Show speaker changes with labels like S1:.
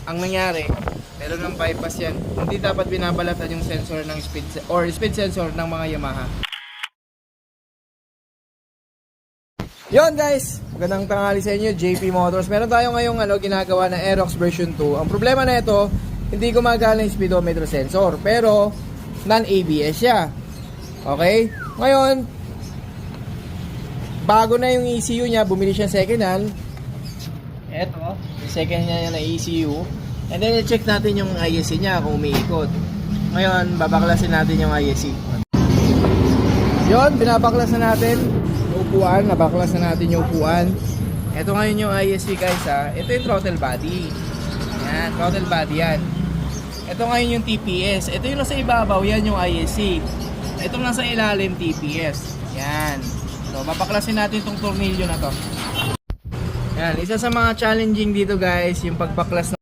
S1: Ang nangyari, meron ng bypass yan. Hindi dapat binabalatan yung sensor ng speed sensor ng mga Yamaha. Yon guys, magandang tanghali sa inyo, JP Motors. Meron tayo ngayong ginagawa na Aerox version 2. Ang problema na ito, hindi gumagana yung speedometer sensor, pero non-ABS siya. Okay? Ngayon, bago na yung ECU niya, bumili siya second hand. Eto, yung second hand niya na ECU. And then, i-check natin yung ISC niya kung umiikot. Ngayon, babaklasin natin yung ISC. Yon, binabaklasan natin yung upuan. Nabaklasan natin yung upuan. Ito ngayon yung ISC guys ha. Ito yung throttle body. Yan, throttle body yan. Ito ngayon yung TPS. Ito yung nasa ibabaw, yan yung ISC. Ito nasa ilalim, TPS. Yan. So, babaklasin natin itong tornilyo na to. Yan, isa sa mga challenging dito guys, yung pagbaklas